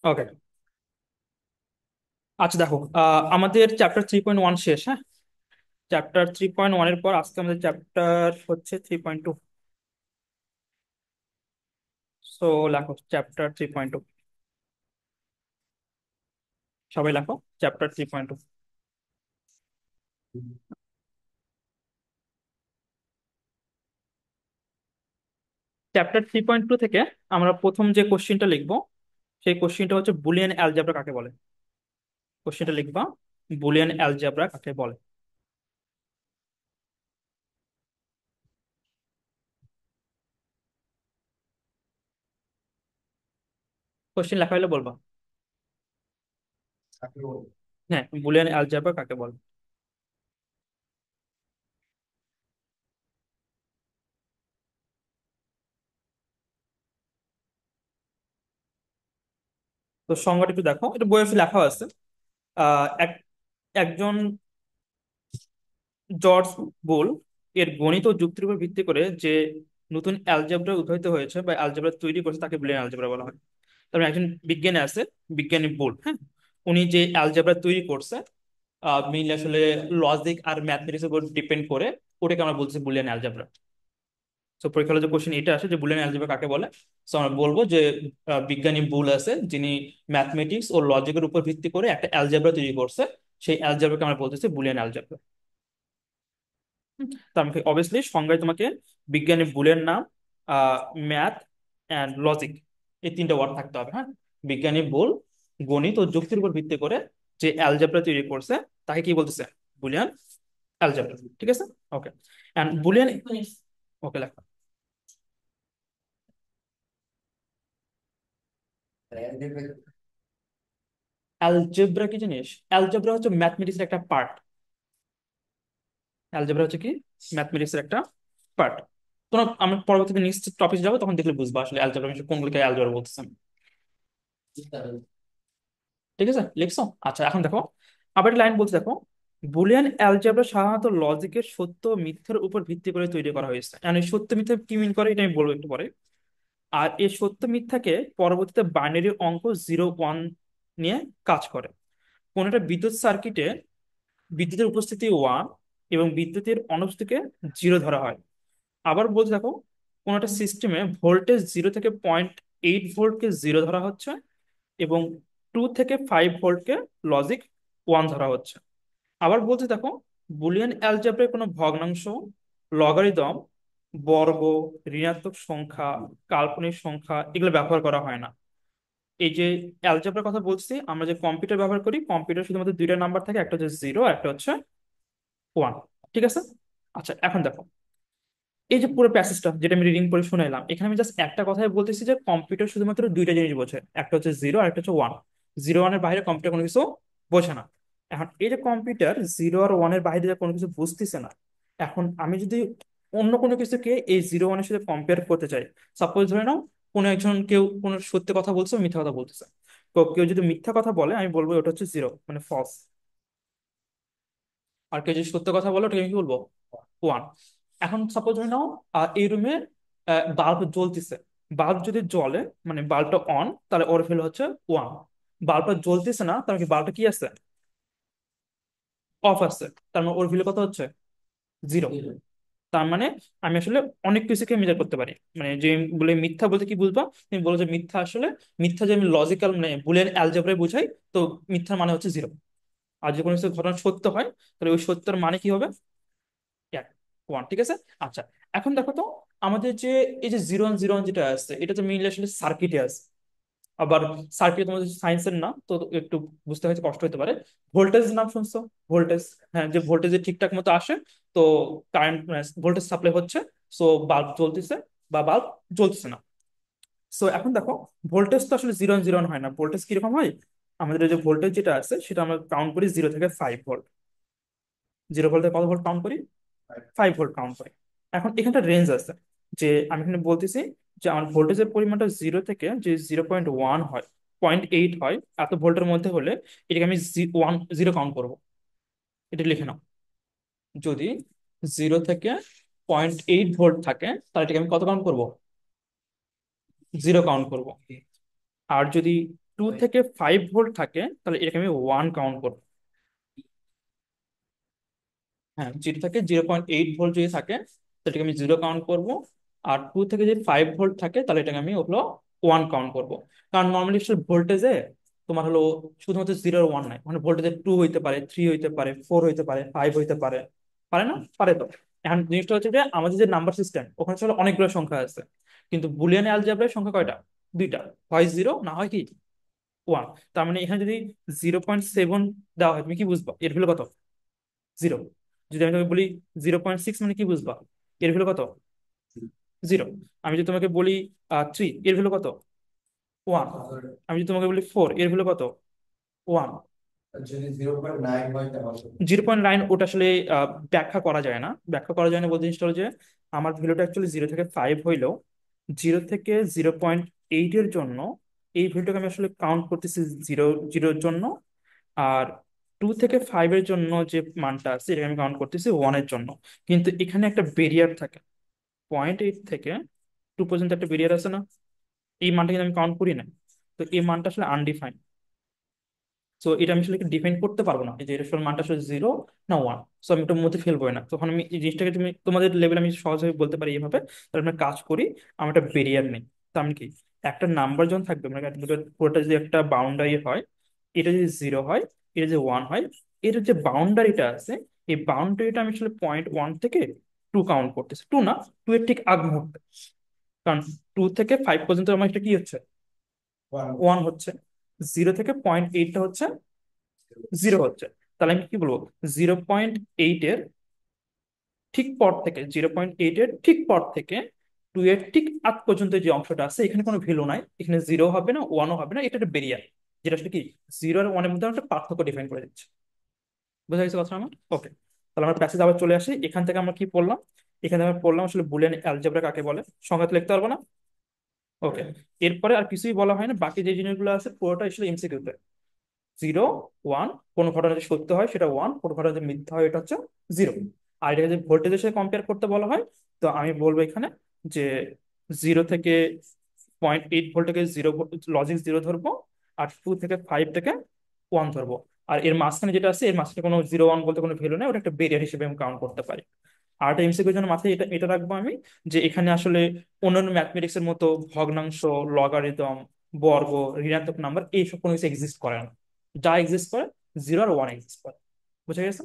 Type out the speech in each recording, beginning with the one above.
ওকে। আচ্ছা দেখো, আমাদের চ্যাপ্টার 3.1 শেষ, হ্যাঁ। চ্যাপ্টার 3.1 এর পর আজকে আমাদের চ্যাপ্টার হচ্ছে 3.2। সো লেখো চ্যাপ্টার 3.2। সবাই লেখো চ্যাপ্টার 3.2। চ্যাপ্টার 3.2 থেকে আমরা প্রথম যে কোশ্চেনটা লিখবো, সেই কোশ্চেনটা হচ্ছে বুলিয়ান অ্যালজেব্রা কাকে বলে। কোশ্চেনটা লিখবা, বুলিয়ান অ্যালজেব্রা কাকে বলে। কোশ্চেন লেখা হলে বলবা। হ্যাঁ, বুলিয়ান অ্যালজেব্রা কাকে বলে। তো সংজ্ঞাটা একটু দেখো, এটা বইয়ে লেখা আছে। এক একজন জর্জ বুল এর গণিত ও যুক্তির উপর ভিত্তি করে যে নতুন অ্যালজেব্রা উদ্ভাবিত হয়েছে বা অ্যালজেব্রা তৈরি করেছে তাকে বুলিয়ান অ্যালজেব্রা বলা হয়। তারপরে একজন বিজ্ঞানী আছে, বিজ্ঞানী বুল, হ্যাঁ। উনি যে অ্যালজেব্রা তৈরি করছে মেইনলি আসলে লজিক আর ম্যাথমেটিক্স এর উপর ডিপেন্ড করে, ওটাকে আমরা বলছি বুলিয়ান অ্যালজেব্রা। তো পরীক্ষার যে কোশ্চেন এটা আসে যে বুলিয়ান অ্যালজেব্রা কাকে বলে, তো আমরা বলবো যে বিজ্ঞানী বুল আছে যিনি ম্যাথমেটিক্স ও লজিকের উপর ভিত্তি করে একটা অ্যালজেব্রা তৈরি করছে, সেই অ্যালজেব্রাকে আমরা বলতেছি বুলিয়ান অ্যালজেব্রা। তো আমাকে অবভিয়াসলি সংজ্ঞায় তোমাকে বিজ্ঞানী বুলের নাম, ম্যাথ অ্যান্ড লজিক, এই তিনটা ওয়ার্ড থাকতে হবে, হ্যাঁ। বিজ্ঞানী বুল গণিত ও যুক্তির উপর ভিত্তি করে যে অ্যালজেব্রা তৈরি করছে তাকে কি বলতেছে, বুলিয়ান অ্যালজেব্রা। ঠিক আছে। ওকে। অ্যান্ড বুলিয়ান, ওকে লেখা। অ্যালজেব্রা কি জিনিস? অ্যালজেব্রা হচ্ছে ম্যাথমেটিক্সের একটা পার্ট। অ্যালজেব্রা হচ্ছে কি, ম্যাথমেটিক্স এর একটা পার্ট। তোমরা আমরা পরবর্তীতে নেক্সট টপিক যাবো, তখন দেখলে বুঝবা আসলে অ্যালজেব্রা কোনগুলোকে অ্যালজেব্রা বলতেছে। ঠিক আছে, লিখছো? আচ্ছা এখন দেখো, আবার লাইন বলতে দেখো, বুলিয়ান অ্যালজেব্রা সাধারণত লজিকের সত্য ও মিথ্যার উপর ভিত্তি করে তৈরি করা হয়েছে। আর এই সত্য মিথ্যা কি মিন করে এটা আমি বলবো একটু পরে। আর এই সত্য মিথ্যাকে পরবর্তীতে বাইনারি অঙ্ক 0 1 নিয়ে কাজ করে। কোন একটা বিদ্যুৎ সার্কিটে বিদ্যুতের উপস্থিতি 1 এবং বিদ্যুতের অনুপস্থিতিকে 0 ধরা হয়। আবার বলতে দেখো, কোন একটা সিস্টেমে ভোল্টেজ 0 থেকে 0.8 ভোল্টকে 0 ধরা হচ্ছে এবং 2 থেকে 5 ভোল্টকে লজিক 1 ধরা হচ্ছে। আবার বলতে দেখো, বুলিয়ান অ্যালজেব্রায় কোনো ভগ্নাংশ, লগারিদম, বর্গ, ঋণাত্মক সংখ্যা, কাল্পনিক সংখ্যা এগুলো ব্যবহার করা হয় না। এই যে অ্যালজেব্রার কথা বলছি, আমরা যে কম্পিউটার ব্যবহার করি, কম্পিউটার শুধুমাত্র দুইটা নাম্বার থাকে, একটা হচ্ছে 0, একটা হচ্ছে 1। ঠিক আছে। আচ্ছা এখন দেখো, এই যে পুরো প্যাসেজটা যেটা আমি রিডিং করে শুনাইলাম, এখানে আমি জাস্ট একটা কথাই বলতেছি যে কম্পিউটার শুধুমাত্র দুইটা জিনিস বোঝে, একটা হচ্ছে 0 আর একটা হচ্ছে 1। 0 1 এর বাইরে কম্পিউটার কোনো কিছু বোঝে না। এখন এই যে কম্পিউটার 0 আর 1 এর বাইরে যে কোনো কিছু বুঝতেছে না, এখন আমি যদি অন্য কোনো কিছুকে এই 0 1 এর সাথে কম্পেয়ার করতে চাই, সাপোজ ধরে নাও কোনো একজন কেউ কোনো সত্যি কথা বলছে, মিথ্যা কথা বলতেছে। তো কেউ যদি মিথ্যা কথা বলে আমি বলবো ওটা হচ্ছে 0, মানে ফলস। আর কেউ যদি সত্য কথা বলে ওটাকে আমি কি বলবো, 1। এখন সাপোজ ধরে নাও এই রুমে বাল্ব জ্বলতেছে। বাল্ব যদি জ্বলে, মানে বাল্বটা অন, তাহলে ওর ভ্যালু হচ্ছে 1। বাল্বটা জ্বলতেছে না, তার মানে বাল্বটা কি আছে, অফ আছে, তার মানে ওর ভ্যালু কত হচ্ছে, 0। তার মানে আমি আসলে অনেক কিছুকে মেজার করতে পারি। মানে যে বলে মিথ্যা বলতে কি বুঝবা, তুমি বলো যে মিথ্যা আসলে, মিথ্যা যে আমি লজিক্যাল মানে বুলিয়ান অ্যালজেব্রায় বুঝাই, তো মিথ্যার মানে হচ্ছে 0। আর যে কোনো কিছু ঘটনা সত্য হয়, তাহলে ওই সত্যের মানে কি হবে, 1। ঠিক আছে। আচ্ছা এখন দেখো তো, আমাদের যে এই যে 0 1 0 1 যেটা আছে, এটা তো মেইনলি আসলে সার্কিটে আছে। আবার সার্কিট তোমাদের সায়েন্সের না তো, একটু বুঝতে হয়তো কষ্ট হতে পারে। ভোল্টেজ নাম শুনছো? ভোল্টেজ, হ্যাঁ, যে ভোল্টেজ ঠিকঠাক মতো আসে, তো কারেন্ট ভোল্টেজ সাপ্লাই হচ্ছে, সো বাল্ব জ্বলতেছে বা বাল্ব জ্বলতেছে না। সো এখন দেখো, ভোল্টেজ তো আসলে 0 1 0 1 হয় না। ভোল্টেজ কিরকম হয়, আমাদের এই যে ভোল্টেজ যেটা আছে সেটা আমরা কাউন্ট করি 0 থেকে 5 ভোল্ট। 0 ভোল্ট থেকে কত ভোল্ট কাউন্ট করি, 5 ভোল্ট কাউন্ট করি। এখন এখানটা রেঞ্জ আছে, যে আমি এখানে বলতেছি যে আমার ভোল্টেজের পরিমাণটা 0 থেকে যে 0.1 হয়, 0.8 হয়, এত ভোল্টের মধ্যে হলে এটাকে আমি 0 কাউন্ট করব। এটা লিখে নাও, যদি 0 থেকে 0.8 ভোল্ট থাকে তাহলে এটাকে আমি কত কাউন্ট করব, 0 কাউন্ট করব। আর যদি থেকে 5 ভোল্ট থাকে তাহলে এটাকে আমি 1 কাউন্ট করবো। হ্যাঁ, 0 থেকে 0.8 ভোল্ট যদি থাকে সেটাকে আমি 0 কাউন্ট করব। আর 2 থেকে যদি 5 ভোল্ট থাকে তাহলে এটাকে আমি হলো 1 কাউন্ট করব। কারণ নর্মালি ভোল্টেজে তোমার হলো শুধুমাত্র 0 আর 1 নাই, মানে ভোল্টেজে 2 হইতে পারে, 3 হইতে পারে, 4 হইতে পারে, 5 হইতে পারে। পারে না? পারে তো। এখন জিনিসটা হচ্ছে যে আমাদের যে নাম্বার সিস্টেম ওখানে আসলে অনেকগুলো সংখ্যা আছে, কিন্তু বুলিয়ান অ্যালজেব্রায় সংখ্যা কয়টা? দুইটা। হয় 0 না হয় কি 1। তার মানে এখানে যদি 0.7 দেওয়া হয় তুমি কি বুঝবা এর ভ্যালু কত? 0। যদি আমি তোমাকে বলি 0.6 মানে কি বুঝবা এর ভ্যালু কত? 0। আমি যদি তোমাকে বলি 3 এর ভ্যালু কত? 1। আমি যদি তোমাকে বলি 4 এর ভ্যালু কত? 1। 0.9 ওটা আসলে ব্যাখ্যা করা যায় না। ব্যাখ্যা করা যায় না বলতে জিনিসটা হলো যে আমার ভ্যালুটা অ্যাকচুয়ালি 0 থেকে 5 হইলেও 0 থেকে 0.8 এর জন্য এই ভ্যালুটাকে আমি আসলে কাউন্ট করতেছি জিরো জিরোর জন্য। আর 2 থেকে 5 এর জন্য যে মানটা আছে এটা আমি কাউন্ট করতেছি 1 এর জন্য। কিন্তু এখানে একটা বেরিয়ার থাকে, 0.8 থেকে 2 পর্যন্ত একটা বেরিয়ার আছে না? এই মানটা কিন্তু আমি কাউন্ট করি না। তো এই মানটা আসলে আনডিফাইন্ড। সো এটা আমি আসলে ডিফাইন করতে পারবো না যে এটা আসলে মানটা আসলে 0 না 1। সো আমি ওটার মধ্যে ফেলবো না। তখন আমি এই জিনিসটাকে তুমি তোমাদের লেভেলে আমি সহজভাবে বলতে পারি এইভাবে। তাহলে আমরা কাজ করি, আমার একটা বেরিয়ার নেই। তার মানে কি একটা নাম্বার যখন থাকবে মানে পুরোটা যদি একটা বাউন্ডারি হয়, এটা যদি 0 হয়, এটা যদি 1 হয়, এটার যে বাউন্ডারিটা আছে এই বাউন্ডারিটা আমি আসলে 0.1 থেকে 2 কাউন্ট করতেছি। 2 না, 2 এর ঠিক আগ মুহূর্তে। কারণ 2 থেকে 5 পর্যন্ত আমার এটা কি হচ্ছে? 1 হচ্ছে। 0 থেকে 0.8টা হচ্ছে 0 হচ্ছে। তাহলে আমি কি বলবো? 0.8 এর ঠিক পর থেকে, 0.8 এর ঠিক পর থেকে 2 এর ঠিক আগ পর্যন্ত যে অংশটা আছে এখানে কোনো ভ্যালু নাই, এখানে 0 হবে না, 1ও হবে না, এটা একটা বেরিয়ার যেটা আসলে কি 0 আর 1 এর মধ্যে একটা পার্থক্য ডিফাইন করে দিচ্ছে। বুঝা গেছে কথা আমার? ওকে। তাহলে আমরা প্যাসেজ আবার চলে আসি। এখান থেকে আমরা কি পড়লাম? এখানে আমরা পড়লাম আসলে বুলিয়ান অ্যালজেব্রা কাকে বলে, সংজ্ঞা তো লিখতে পারবো না। ওকে। এরপরে আর কিছুই বলা হয় না, বাকি যে জিনিসগুলো আছে পুরোটা আসলে এমসিকিউ। 0 1, কোন ঘটনা যদি সত্য হয় সেটা 1, কোন ঘটনা যদি মিথ্যা হয় এটা হচ্ছে 0। আর এটা যদি ভোল্টেজের সাথে কম্পেয়ার করতে বলা হয় তো আমি বলবো এখানে যে 0 থেকে 0.8 ভোল্ট থেকে 0 লজিক 0 ধরবো। আর 2 থেকে 5 থেকে 1 ধরবো। আর এর মাঝখানে যেটা আছে এর মাঝখানে কোনো 0 1 বলতে কোনো ভ্যালু নেই, ওটা একটা বেরিয়ার হিসেবে আমি কাউন্ট করতে পারি। আর একটা এমসিকিউর জন্য মাথায় এটা এটা রাখবো আমি, যে এখানে আসলে অন্যান্য ম্যাথমেটিক্স এর মতো ভগ্নাংশ, লগারিদম, বর্গ, ঋণাত্মক নাম্বার এইসব কোনো কিছু এক্সিস্ট করে না। যা এক্সিস্ট করে 0 আর 1 এক্সিস্ট করে। বুঝা গেছে?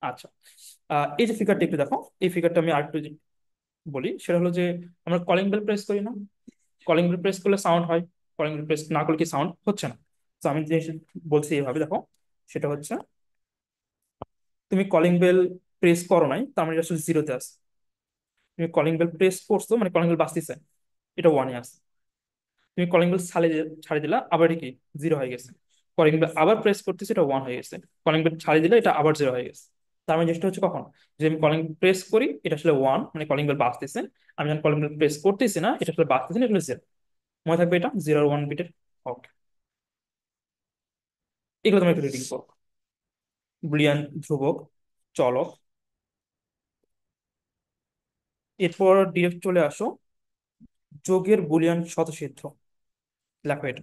আচ্ছা। এই যে ফিগারটা একটু দেখো, এই ফিগারটা আমি আরেকটু বলি। সেটা হলো যে আমরা কলিং বেল প্রেস করি না? কলিং বেল প্রেস করলে সাউন্ড হয়, কলিং বেল প্রেস না করলে কি সাউন্ড হচ্ছে না? তো আমি যে বলছি এইভাবে দেখো, সেটা হচ্ছে তুমি কলিং বেল প্রেস করো নাই তার মানে এটা আসলে 0-তে আছে। তুমি কলিং বেল প্রেস করছো মানে কলিং বেল বাজতেছে, এটা 1-এ আছে। তুমি কলিং বেল ছাড়ি দিলা আবার এটা কি 0 হয়ে গেছে। কলিং বেল আবার প্রেস করতেছি এটা 1 হয়ে গেছে। কলিং বেল ছাড়ি দিলে এটা আবার 0 হয়ে গেছে। তার মানে জিনিসটা হচ্ছে কখন যে আমি কলিং প্রেস করি এটা আসলে 1 মানে কলিং বেল বাজতেছে। আমি যখন কলিং বেল প্রেস করতেছি না এটা আসলে বাজতেছে না, এটা হলো 0। মনে থাকবে এটা 0 আর 1 বিটের। ওকে। এগুলো তুমি একটু রিডিং করো। বুলিয়ান ধ্রুবক, চলক। এরপর ডিরেক্ট চলে আসো যোগের বুলিয়ান শতসিদ্ধ। লেখো এটা,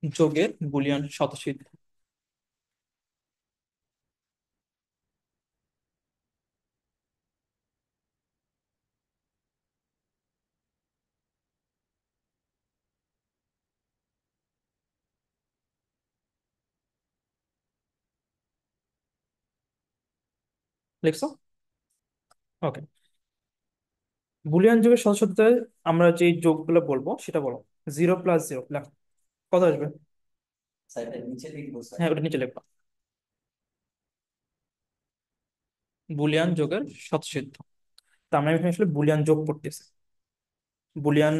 যোগের বুলিয়ান শতসিদ্ধ। লিখছো? ওকে। বুলিয়ান যোগের সদস্যতায় আমরা যে যোগগুলো বলবো সেটা বলো। 0 + 0 লেখো, কত আসবে? হ্যাঁ, ওটা নিচে লেখো। বুলিয়ান যোগের শতসিদ্ধ। তার মানে আমি এখানে আসলে বুলিয়ান যোগ করতেছি। বুলিয়ান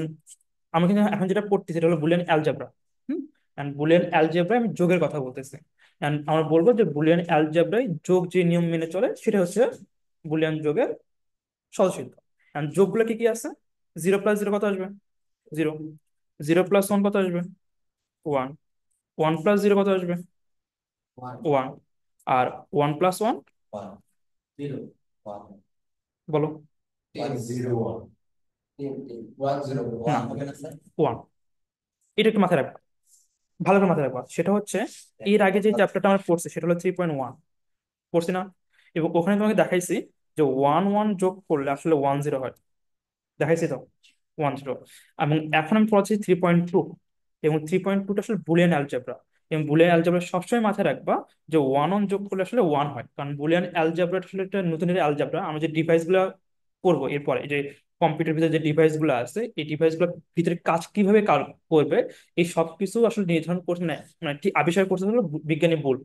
আমি কিন্তু এখন যেটা পড়তেছি সেটা হলো Boolean algebra. Hmm. And Boolean অ্যালজেব্রায় আমি যোগের কথা বলতেছি। এন্ড আমরা বলবো যে বুলিয়ান অ্যালজেব্রায় যোগ যে নিয়ম মেনে চলে সেটা হচ্ছে বুলিয়ান যোগের সদস্যিদ্ধ। এন্ড যোগগুলো কি কি আছে? 0 + 0 কত আসবে? 0। 0 + 1 কত আসবে? 1। 1 + 0 কত আসবে? 1। আর 1 + 1 বলো। না, 1। এটা একটু মাথায় রাখবে। ভালো করে মাথায় রাখবা, সেটা হচ্ছে এর আগে যে চ্যাপ্টারটা আমরা পড়ছি সেটা হলো 3.1, পড়ছি না? এবং ওখানে তোমাকে দেখাইছি যে 1 1 যোগ করলে আসলে 10 হয়, দেখাইছি তো, 10। এবং এখন আমি পড়াচ্ছি 3.2, এবং 3.2টা আসলে বুলিয়ান অ্যালজেব্রা। এবং বুলিয়ান অ্যালজেব্রা সবসময় মাথায় রাখবা যে 1 1 যোগ করলে আসলে 1 হয়, কারণ বুলিয়ান অ্যালজেব্রা আসলে একটা নতুন অ্যালজেব্রা। আমরা যে ডিভাইস গুলো করবো এরপরে, এই যে কম্পিউটার ভিতরে যে ডিভাইস গুলো আছে, এই ডিভাইস গুলোর ভিতরে কাজ কিভাবে করবে, এই সব কিছু আসলে নির্ধারণ করছে না, মানে ঠিক আবিষ্কার করছে হলো বিজ্ঞানী বুল।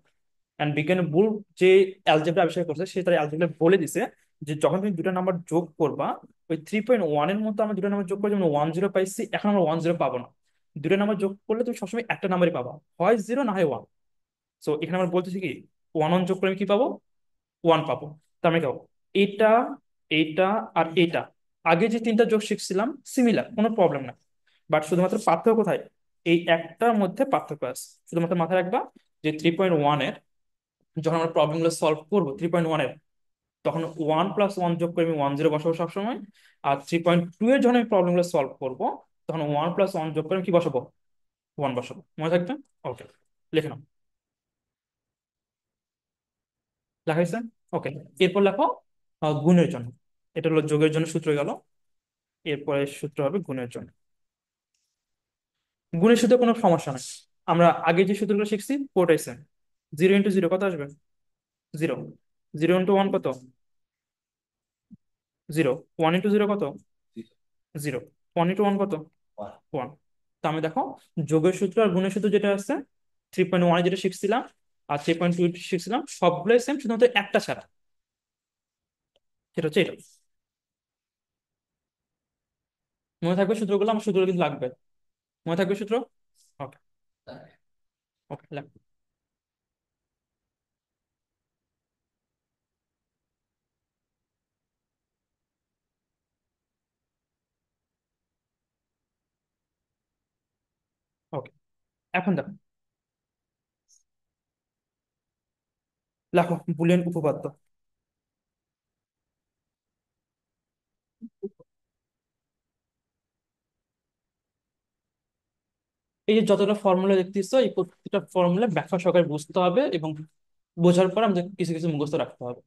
এন্ড বিজ্ঞানী বুল যে অ্যালজেব্রা আবিষ্কার করছে, সে তার অ্যালজেব্রা বলে দিছে যে যখন তুমি দুটো নাম্বার যোগ করবা, ওই 3.1 এর মধ্যে আমরা দুটো নাম্বার যোগ করে যেমন 10 পাইছি, এখন আমরা 10 পাবো না। দুটো নাম্বার যোগ করলে তুমি সবসময় একটা নাম্বারই পাবা, হয় 0 না হয় 1। সো এখানে আমরা বলতেছি কি, 1 1 যোগ করে আমি কি পাবো, 1 পাবো। তার মানে কি পাবো, এইটা, এইটা আর এইটা, আগে যে তিনটা যোগ শিখছিলাম সিমিলার, কোনো প্রবলেম না। বাট শুধুমাত্র পার্থক্য কোথায়, এই একটার মধ্যে পার্থক্য আছে। শুধুমাত্র মাথায় রাখবা যে 3.1 এর যখন আমরা প্রবলেমগুলো সলভ করবো 3.1 এর, তখন 1 + 1 যোগ করে আমি 10 বসাবো সবসময়। আর 3.2 এর যখন আমি প্রবলেমগুলো সলভ করবো, তখন 1 + 1 যোগ করে আমি কি বসাবো, 1 বসাবো। মনে থাকবে? ওকে, লিখে নাও। লেখা হয়েছে? ওকে। এরপর লেখো গুণের জন্য। এটা হলো যোগের জন্য সূত্র গেল, এরপরে সূত্র হবে গুণের জন্য। গুণের সূত্রে কোনো সমস্যা নাই, আমরা আগে যে সূত্রগুলো শিখছি পুরোটাই সেম। 0 × 0 কত আসবে, 0। 0 × 1 কত, 0। 1 × 0 কত, 0। 1 × 1 কত, 1। তো আমি দেখো, যোগের সূত্র আর গুণের সূত্র যেটা আছে 3.1 যেটা শিখছিলাম আর 3.2 শিখছিলাম, সবগুলোই সেম, শুধুমাত্র একটা ছাড়া, সেটা হচ্ছে এটা। মনে থাকবে সূত্রগুলো, আমার সূত্রগুলো কিন্তু লাগবে। মনে থাকবে সূত্র? ওকে। ওকে। ওকে, এখন দেখো, লেখো বুলিয়ান উপপাদ্য। এই যে যতটা ফর্মুলা দেখতেছো, এই প্রত্যেকটা ফর্মুলা ব্যাখ্যা সহকারে বুঝতে হবে, এবং বোঝার পর আমাদের কিছু কিছু মুখস্থ রাখতে হবে,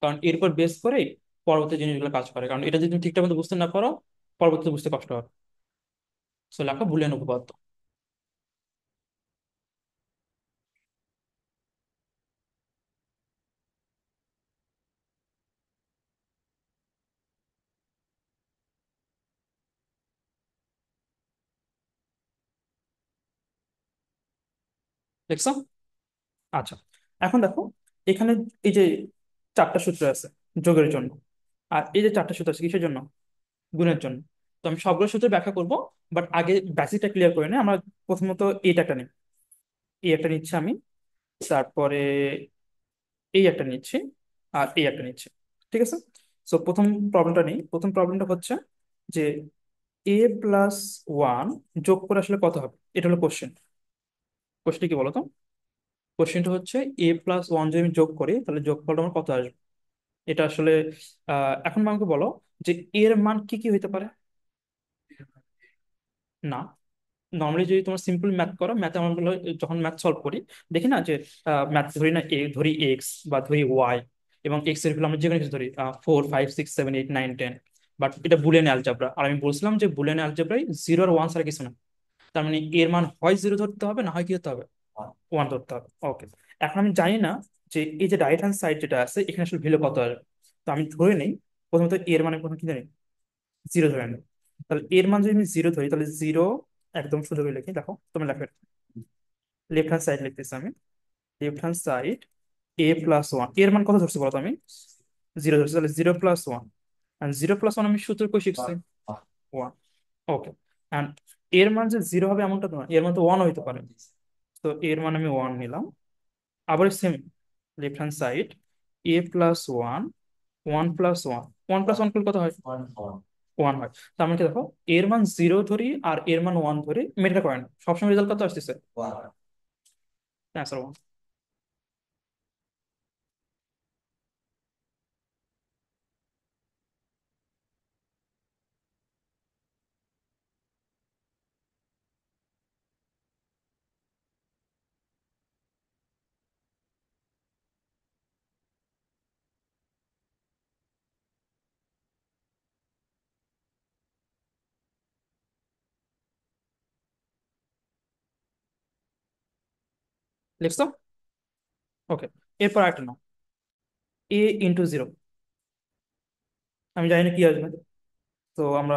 কারণ এরপর বেস করেই পরবর্তী জিনিসগুলো কাজ করে। কারণ এটা যদি তুমি ঠিকঠাক মতো বুঝতে না পারো, পরবর্তীতে বুঝতে কষ্ট হবে। সো লেখো বুলিয়ান উপপাদ্য। দেখছো? আচ্ছা, এখন দেখো, এখানে এই যে চারটা সূত্র আছে যোগের জন্য, আর এই যে চারটা সূত্র আছে কিসের জন্য, গুণের জন্য। তো আমি সবগুলো সূত্র ব্যাখ্যা করব, বাট আগে বেসিকটা ক্লিয়ার করে নিই আমরা। প্রথমত এইটা একটা নিই, এই একটা নিচ্ছি আমি, তারপরে এই একটা নিচ্ছি, আর এই একটা নিচ্ছি। ঠিক আছে? সো প্রথম প্রবলেমটা নেই, প্রথম প্রবলেমটা হচ্ছে যে a+1 যোগ করে আসলে কত হবে, এটা হলো কোশ্চেন। কোশ্চেনটা কি বলতো, কোশ্চেনটা হচ্ছে a+1 যদি আমি যোগ করি তাহলে যোগফলটা আমার কত আসবে। এটা আসলে এখন আমাকে বলো যে এর মান কি কি হইতে পারে। না, নর্মালি যদি তোমার সিম্পল ম্যাথ করো, ম্যাথে আমরা যখন ম্যাথ সলভ করি দেখি না যে ম্যাথ ধরি না, ধরি এক্স বা ধরি ওয়াই, এবং এক্স এর ভ্যালু আমরা যে কোনো কিছু ধরি 4 5 6 7 8 9 10। বাট এটা বুলিয়ান অ্যালজেব্রা, আর আমি বলছিলাম যে বুলিয়ান অ্যালজেব্রায় 0 আর 1 ছাড়া কিছু না। তার মানে এর মান হয় 0 ধরতে হবে, না হয় কি হতে হবে, 1 ধরতে হবে। ওকে, এখন আমি জানি না যে এই যে রাইট হ্যান্ড সাইড যেটা আছে এখানে আসলে ভ্যালু কত আসবে। তো আমি ধরে নেই, প্রথমত এর মানে প্রথমে কি জানি, 0 ধরে নেই। তাহলে এর মান যদি আমি 0 ধরি, তাহলে 0 একদম শুধু করে লিখি, দেখো তুমি লেখো, লেফট হ্যান্ড সাইড লিখতেছি আমি। লেফট হ্যান্ড সাইড a+1, এর মান কত ধরছি বলতো আমি, 0 ধরছি, তাহলে 0+1। আর 0+1 আমি সূত্র কই শিখছি, 1। ওকে, অ্যান্ড এর মান যে 0 হবে এমনটা তো না, এর মান তো 1 হইতে পারে। তো এর মান আমি 1 নিলাম। আবার same, left hand side a+1, 1+1, 1+1 করলে কত হয়, 1 হয়। তার মানে কি দেখো, এর মান 0 ধরি আর এর মান 1 ধরি, মেটার করে না, সবসময় রেজাল্ট কত আসতেছে, অ্যান্সার 1। লিখছো? ওকে, এরপর একটা নাও, a × 0। আমি জানি না কি আসবে, তো আমরা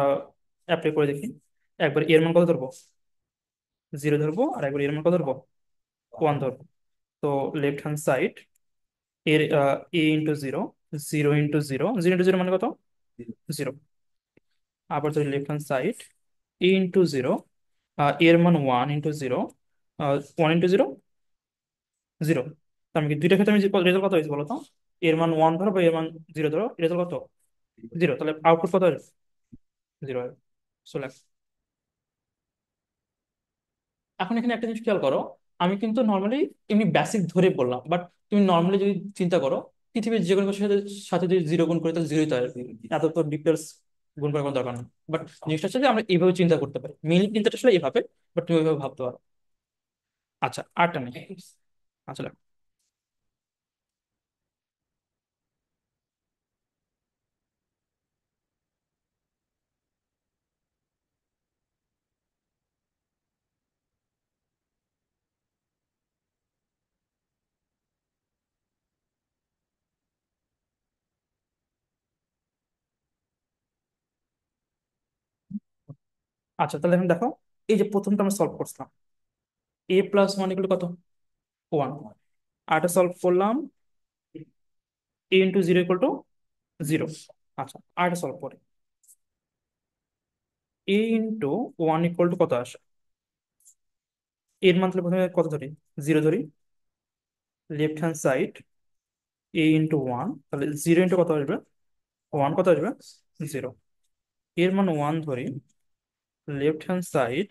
অ্যাপ্লাই করে দেখি। একবার এর মান কত ধরবো? 0 ধরবো, আর একবার এর মান কত ধরবো? 1 ধরবো। তো লেফট হ্যান্ড সাইড এর a × 0, 0 × 0, 0 × 0 মানে কত? 0। আবার যদি লেফট হ্যান্ড সাইড a × 0, এর মান 1 × 0, 1 × 0, 0। তার মানে কি দুইটা ক্ষেত্রে আমি রেজাল্ট কত হয়েছে বলো তো? এর মান 1 ধরো বা এর মান 0 ধরো, রেজাল্ট কত? 0। তাহলে আউটপুট কত হবে? 0 হবে। চলে। এখন এখানে একটা জিনিস খেয়াল করো, আমি কিন্তু নর্মালি এমনি বেসিক ধরে বললাম, বাট তুমি নর্মালি যদি চিন্তা করো, পৃথিবীর যে কোনো কিছুর সাথে সাথে যদি 0 গুণ করি তাহলে 0ই তো আসবে। এত তো ডিটেলস গুণ করার কোনো দরকার নেই। বাট জিনিসটা হচ্ছে যে আমরা এইভাবে চিন্তা করতে পারি, মেইনলি চিন্তাটা আসলে এইভাবে, বাট তুমি ওইভাবে ভাবতে পারো। আচ্ছা, আরটা নেই। আচ্ছা লেখো। আচ্ছা, তাহলে এখন দেখো, এই যে প্রথমটা আমরা সলভ করছিলাম, a + 1 = কত? 1। আরটা সলভ করলাম, a × 0 = 0। আচ্ছা, আরটা সলভ করি, a × 1 = কত আসে? এর মান তাহলে প্রথমে কত ধরি? 0 ধরি। লেফট হ্যান্ড সাইড a × 1, তাহলে 0 × কত আসবে? 1 কত আসবে? 0। এর মান 1 ধরি। লেফট হ্যান্ড সাইড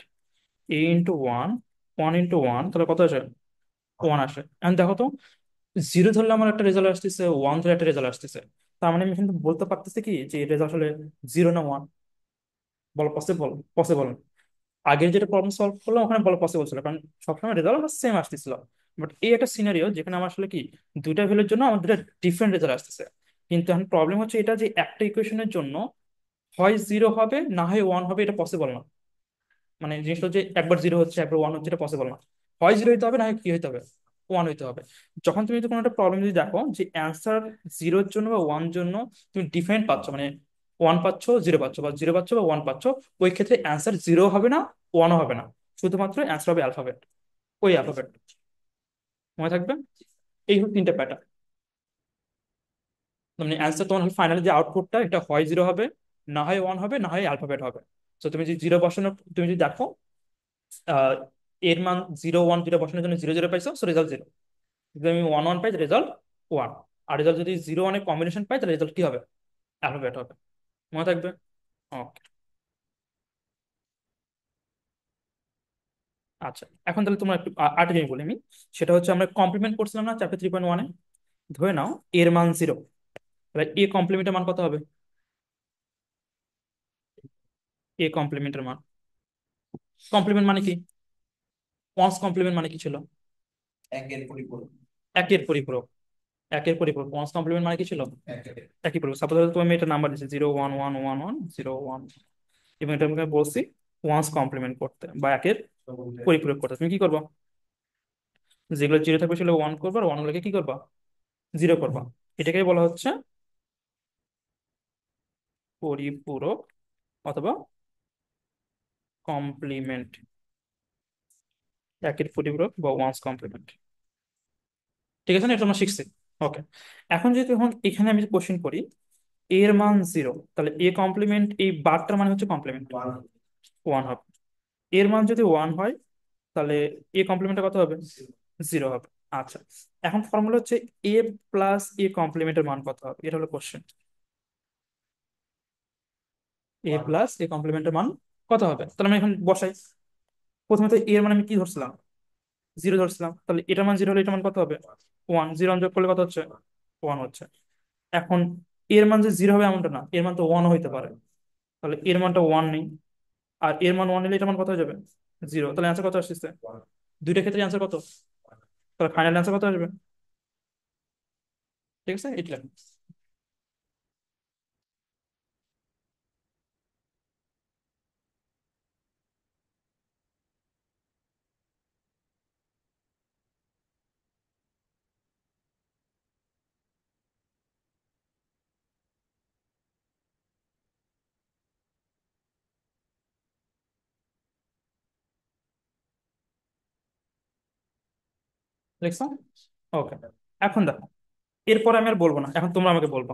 a × 1, 1 × 1, তাহলে কত আসে? 1 আসে। এখন দেখো তো, 0 ধরলে আমার একটা রেজাল্ট আসতেছে, 1 ধরে একটা রেজাল্ট আসতেছে। তার মানে আমি কিন্তু বলতে পারতেছি কি যে রেজাল্ট আসলে 0 না 1? বলো পসিবল? পসিবল। আগের যেটা প্রবলেম সলভ করলাম ওখানে বলা পসিবল ছিল, কারণ সবসময় রেজাল্ট আমার সেম আসতেছিল। বাট এই একটা সিনারিও যেখানে আমার আসলে কি দুইটা ভ্যালুর জন্য আমার দুটা ডিফারেন্ট রেজাল্ট আসতেছে। কিন্তু এখন প্রবলেম হচ্ছে এটা যে একটা ইকুয়েশনের জন্য হয় 0 হবে না হয় 1 হবে, এটা পসিবল না। মানে জিনিসটা যে একবার 0 হচ্ছে একবার 1 হচ্ছে, এটা পসিবল না। হয় 0 হইতে হবে না হয় কি হইতে হবে? 1 হইতে হবে। যখন তুমি যদি কোনো একটা প্রবলেম যদি দেখো যে অ্যান্সার 0-র জন্য বা 1 জন্য তুমি ডিফারেন্ট পাচ্ছ, মানে 1 পাচ্ছ, 0 পাচ্ছ, বা 0 পাচ্ছ বা 1 পাচ্ছ, ওই ক্ষেত্রে অ্যান্সার 0 হবে না, 1ও হবে না, শুধুমাত্র অ্যান্সার হবে অ্যালফাবেট। ওই অ্যালফাবেট মনে থাকবে। এই হলো তিনটা প্যাটার্ন। মানে অ্যান্সার তোমার ফাইনালি যে আউটপুটটা, এটা হয় 0 হবে, না হয় 1 হবে, না হয় অ্যালফাবেট হবে। তো তুমি যদি 0 বসানো, তুমি যদি দেখো আহ, এর মান 0-1 যেটা বসানোর জন্য 0-0 পাইছো, সো রেজাল্ট 0। যদি আমি 1-1 পাই রেজাল্ট 1। আর রেজাল্ট যদি 0-1 কম্বিনেশন পাই তাহলে রেজাল্ট কি হবে? অ্যালফাবেট হবে। মনে থাকবে। ওকে। আচ্ছা, এখন তাহলে তোমার একটু আরেকটা জিনিস বলি আমি। সেটা হচ্ছে আমরা কমপ্লিমেন্ট করছিলাম না চ্যাপ্টার 3.1-এ? ধরে নাও এর মান 0, তাহলে এ কমপ্লিমেন্টের মান কত হবে? এ কমপ্লিমেন্টের মান, কমপ্লিমেন্ট মানে কি? ওয়ান্স কমপ্লিমেন্ট মানে কি ছিল? একের পরিপূরক। একের পরিপূরক ওয়ান্স কমপ্লিমেন্ট মানে কি ছিল? একই পরিপূরক। সাপোজ তুমি আমি এটা নাম্বার দিচ্ছি 0 1 1 1 1 0 1, এবং এটা আমি বলছি ওয়ান্স কমপ্লিমেন্ট করতে বা একের পরিপূরক করতে, তুমি কি করবা? যেগুলো 0 থাকবে সেগুলো 1 করবা, আর 1 গুলোকে কি করবা? 0 করবা। এটাকেই বলা হচ্ছে পরিপূরক অথবা কমপ্লিমেন্ট, একের পরিপূরক বা ওয়ান্স কমপ্লিমেন্ট। ঠিক আছে না? এটা আমরা শিখছি। ওকে। এখন যদি এখন এখানে আমি কোশ্চেন করি, এর মান 0, তাহলে এ কমপ্লিমেন্ট এই বারটার মানে হচ্ছে কমপ্লিমেন্ট 1 হবে। এর মান যদি 1 হয় তাহলে এ কমপ্লিমেন্টটা কত হবে? 0 হবে। আচ্ছা, এখন ফর্মুলা হচ্ছে a + a কমপ্লিমেন্টের মান কত হবে, এটা হলো কোশ্চেন। a + a কমপ্লিমেন্টের মান কত হবে, তাহলে আমি এখন বসাই। প্রথমে তো এর মানে আমি কি ধরছিলাম? 0 ধরছিলাম, তাহলে এটার মান 0 হলে এটার মান কত হবে? 1। 0 যোগ করলে কত হচ্ছে? 1 হচ্ছে। এখন এর মান যে 0 হবে এমনটা না, এর মান তো 1 হইতে পারে। তাহলে এর মানটা 1 নেই, আর এর মান 1 নিলে এটার মান কত হয়ে যাবে? 0। তাহলে অ্যান্সার কত আসছে? দুইটা ক্ষেত্রে অ্যান্সার কত? তাহলে ফাইনাল অ্যান্সার কত আসবে? ঠিক আছে, এটা লেখো। দেখছো? ওকে, এখন দেখো, এরপরে আমি আর বলবো না, এখন তোমরা আমাকে বলবো।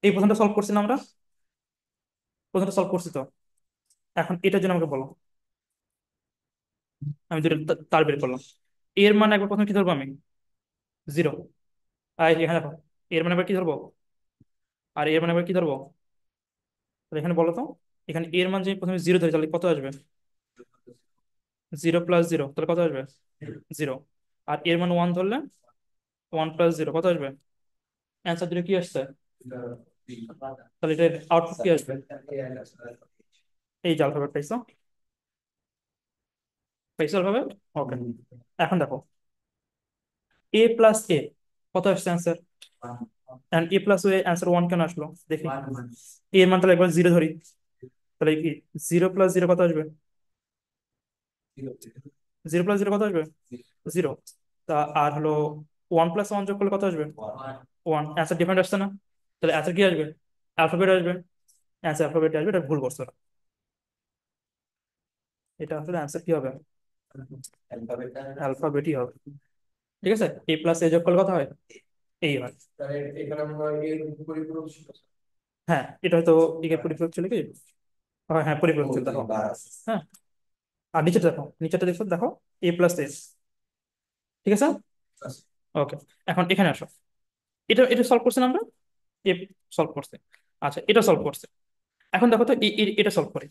এই প্রশ্নটা সলভ করছি না আমরা? প্রশ্নটা সলভ করছি তো? এখন এটার জন্য আমাকে বলো। আমি দুটো তার বের করলাম। এর মানে একবার প্রথমে কি ধরবো আমি? জিরো। আর এখানে দেখো, এর মানে একবার কি ধরবো? আর এর মানে একবার কি ধরবো? তাহলে এখানে বলো তো, এখানে এর মান যদি প্রথমে জিরো ধরি তাহলে কত আসবে? জিরো প্লাস জিরো, তাহলে কত আসবে? জিরো। আর এর মান ওয়ান ধরলে, ওয়ান প্লাস জিরো কত আসবে? অ্যান্সার দুটো কি আসছে? তাহলে এটা আউটপুট কি আসবে? এই যে অ্যালফাবেট পাইছো? পাইছো অ্যালফাবেট? ওকে। এখন দেখো, এ প্লাস এ কত আসছে answer? And A plus A answer one কেন আসলো দেখি। এর মান তাহলে একবার জিরো ধরি, তাহলে কি জিরো প্লাস জিরো কত আসবে? জিরো প্লাস জিরো কত আসবে? জিরো। তা আর হলো ওয়ান প্লাস ওয়ান যোগ করলে কত আসবে? ওয়ান। অ্যান্সার ডিফারেন্ট আসছে না? তাহলে অ্যান্সার কি আসবে? অ্যালফাবেট আসবে। অ্যান্সার অ্যালফাবেট আসবে, এটা ভুল করছো ওরা। এটা আসলে অ্যান্সার কি হবে? অ্যালফাবেটই হবে। ঠিক আছে, এ প্লাস এ যোগ করলে কত হয়? এই হয়। হ্যাঁ, এটা হয়তো দিকে পরিপূরক ছিল কি? হ্যাঁ হ্যাঁ, পরিপূরক ছিল দেখো। হ্যাঁ। আর নিচেটা দেখো, নিচেটা দেখো দেখো, এ প্লাস এস। ঠিক আছে। ওকে, এখন এখানে আসো। এটা এটা সলভ করছেন আমরা? এ সলভ করছে। আচ্ছা, এটা সলভ করছে। এখন দেখো তো এটা সলভ করি।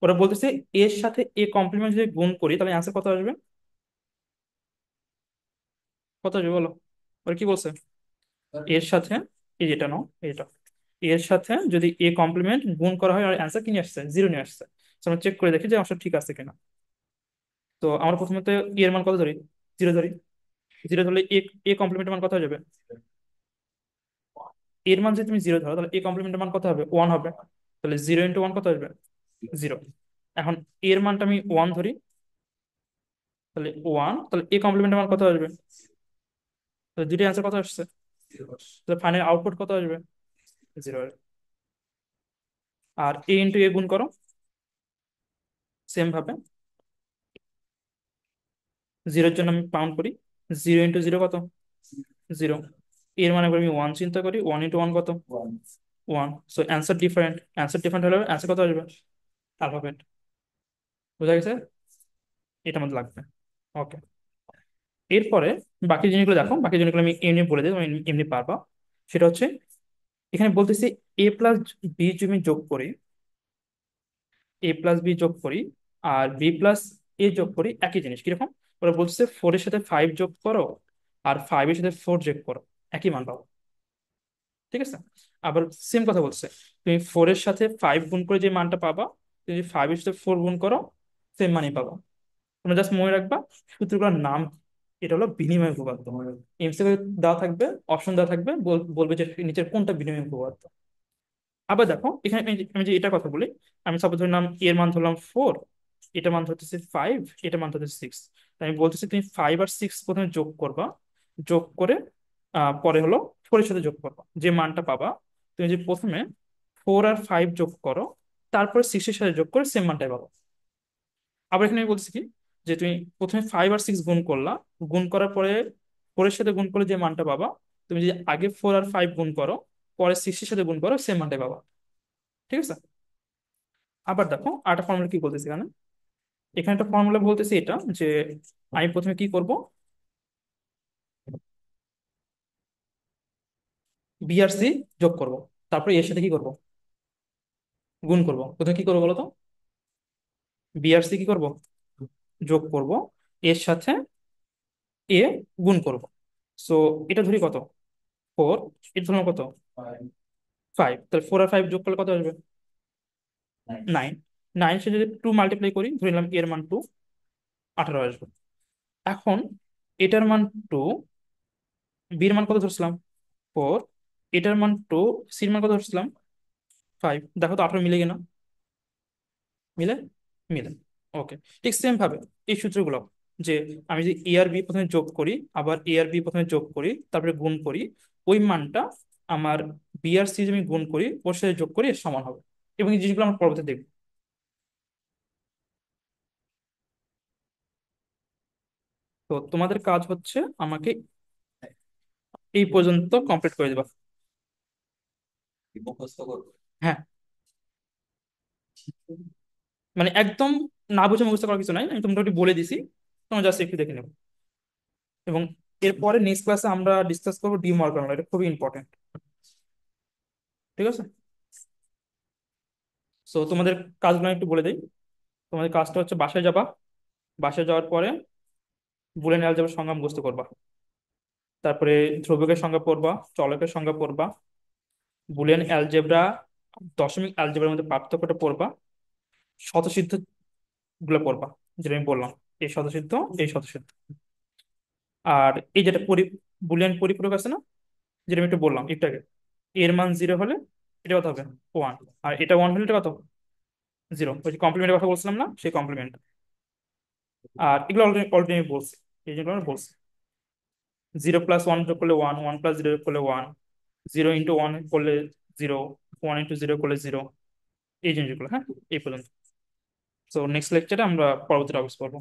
ওরা বলতেছে এর সাথে এ কমপ্লিমেন্ট যদি গুণ করি তাহলে অ্যান্সার কত আসবে? কত আসবে বলো? ওরা কি বলছে? এর সাথে, এই যেটা নাও এটা, এর সাথে যদি এ কমপ্লিমেন্ট গুণ করা হয় আর অ্যান্সার কি নিয়ে আসছে? জিরো নিয়ে আসছে। তো আমরা চেক করে দেখি যে অংশ ঠিক আছে কিনা। তো আমরা প্রথমত এর মান কত ধরি? জিরো ধরি। জিরো ধরলে এ, এ কমপ্লিমেন্টের মান কত হয়ে যাবে? এর মান যদি তুমি জিরো ধরো তাহলে এ কমপ্লিমেন্টের মান কত হবে? ওয়ান হবে। তাহলে জিরো ইন্টু ওয়ান কত আসবে? জিরো। এখন এর মানটা আমি ওয়ান ধরি, তাহলে ওয়ান, তাহলে এ কমপ্লিমেন্টের মান কত আসবে? তাহলে দুটো অ্যান্সার কত আসছে? তাহলে ফাইনাল আউটপুট কত আসবে? জিরো। আর এ ইন্টু এ গুণ করো সেম ভাবে। জিরোর জন্য আমি পাউন্ড করি, জিরো ইন্টু জিরো কত? জিরো। এর মানে করে আমি ওয়ান চিন্তা করি, ওয়ান ইন্টু ওয়ান কত? One. So answer different, answer different হলে অ্যান্সার কত আসবে? অ্যালফাবেট। বুঝা গেছে? এটা আমাদের লাগবে। ওকে। এরপরে বাকি জিনিসগুলো দেখো, বাকি জিনিসগুলো আমি এমনি বলে দিই, তুমি এমনি এমনি পারবা। সেটা হচ্ছে, এখানে বলতেছি এ প্লাস বি যদি আমি যোগ করি, এ প্লাস বি যোগ করি আর বি প্লাস এ যোগ করি, একই জিনিস কিরকম? ওরা বলছে ফোর এর সাথে ফাইভ যোগ করো আর ফাইভ এর সাথে ফোর যোগ করো, একই মান পাবো। ঠিক আছে। আবার সেম কথা বলছে, তুমি ফোর এর সাথে ফাইভ গুণ করে যে মানটা পাবা, তুমি যদি ফাইভ এর সাথে ফোর গুণ করো সেম মানই পাবা। তোমরা জাস্ট মনে রাখবা সূত্রগুলোর নাম কি। এটা হলো বিনিময় উপপাদ্য। এমসিকিউ দেওয়া থাকবে, অপশন দেওয়া থাকবে, বলবে যে নিচের কোনটা বিনিময় উপপাদ্য। আবার দেখো এখানে আমি যে এটা কথা বলি, আমি সাপোজ ধরলাম এর মান ধরলাম ফোর, এটা মান ধরতেছে ফাইভ, এটা মান ধরতেছে সিক্স। আমি বলতেছি তুমি ফাইভ আর সিক্স প্রথমে যোগ করবা, যোগ করে পরে হলো ফোর এর সাথে যোগ করবা, যে মানটা পাবা তুমি যদি প্রথমে ফোর আর ফাইভ যোগ করো তারপরে সিক্স এর সাথে যোগ করে সেম মানটাই পাবো। আবার এখানে আমি বলছি কি, যে তুমি প্রথমে ফাইভ আর সিক্স গুণ করলা, গুণ করার পরে ফোর এর সাথে গুণ করলে যে মানটা পাবা, তুমি যদি আগে ফোর আর ফাইভ গুণ করো পরে সিক্স এর সাথে গুণ করো সেম মানটাই পাবা। ঠিক আছে। আবার দেখো আরেকটা ফর্মুলা কি বলতেছি এখানে, এখানে একটা ফর্মুলা বলতেছি এটা, যে আমি প্রথমে কি করব, বি আর সি যোগ করব, তারপরে এর সাথে কি করব? গুণ করব। প্রথমে কি করবো বলো তো? বি আর সি কি করব? যোগ করব, এর সাথে এ গুণ করব। সো এটা ধরি কত? ফোর। এটা ধরলাম কত? ফাইভ। তাহলে ফোর আর ফাইভ যোগ করলে কত আসবে? নাইন। নাইন সে যদি টু মাল্টিপ্লাই করি, ধরে নিলাম এর মান টু, 18 আসবে। এখন এটার মান টু, বির মান কত ধরছিলাম? ফোর। এটার মান টু, সির মান কত ধরছিলাম? ফাইভ। দেখো তো 18 মিলে কিনা? মিলে? মিলে। ওকে। ঠিক সেম ভাবে এই সূত্রগুলো, যে আমি যদি এ আর বি প্রথমে যোগ করি, আবার এ আর বি প্রথমে যোগ করি তারপরে গুণ করি, ওই মানটা আমার বি আর সি যদি আমি গুণ করি ওর সাথে যোগ করি এর সমান হবে। এবং এই জিনিসগুলো আমরা পরবর্তী দেখবো। তো তোমাদের কাজ হচ্ছে আমাকে এই পর্যন্ত কমপ্লিট করে দিবা। হ্যাঁ, মানে একদম না বুঝে মুখস্থ করার কিছু নাই, আমি তো মোটামুটি বলে দিছি, তোমরা জাস্ট একটু দেখে নেবো। এবং এরপরে নেক্সট ক্লাসে আমরা ডিসকাস করবো ডিমর্গান ল, এটা খুবই ইম্পর্টেন্ট। ঠিক আছে? সো তোমাদের কাজগুলো আমি একটু বলে দিই। তোমাদের কাজটা হচ্ছে বাসায় যাবা, বাসায় যাওয়ার পরে বুলিয়ান অ্যালজেব্রার সংজ্ঞা মুখস্থ করবা। তারপরে ধ্রুবকের সংজ্ঞা পড়বা, চলকের সংজ্ঞা পড়বা, বুলিয়ান অ্যালজেব্রা, দশমিক অ্যালজেব্রার মধ্যে পার্থক্যটা পড়বা, শতসিদ্ধ গুলো পড়বা, যেটা আমি বললাম, এই শতসিদ্ধ, এই শতসিদ্ধ। আর এই যেটা বুলিয়ান পরিপূরক আছে না, যেটা আমি একটু বললাম একটু আগে, এর মান জিরো হলে এটা কত হবে? ওয়ান। আর এটা ওয়ান হলে এটা কত? জিরো। ওই যে কমপ্লিমেন্টের কথা বলছিলাম না, সেই কমপ্লিমেন্ট। আর এগুলো অলরেডি অলরেডি আমি বলছি, এই জিনিসগুলো আমি বলছি। জিরো প্লাস ওয়ান যোগ করলে ওয়ান, ওয়ান প্লাস জিরো যোগ করলে ওয়ান, জিরো ইন্টু ওয়ান করলে জিরো, ওয়ান ইন্টু জিরো করলে জিরো, এই জিনিসগুলো। হ্যাঁ, এই পর্যন্ত। তো নেক্সট লেকচারে আমরা পরবর্তী টপিক করবো।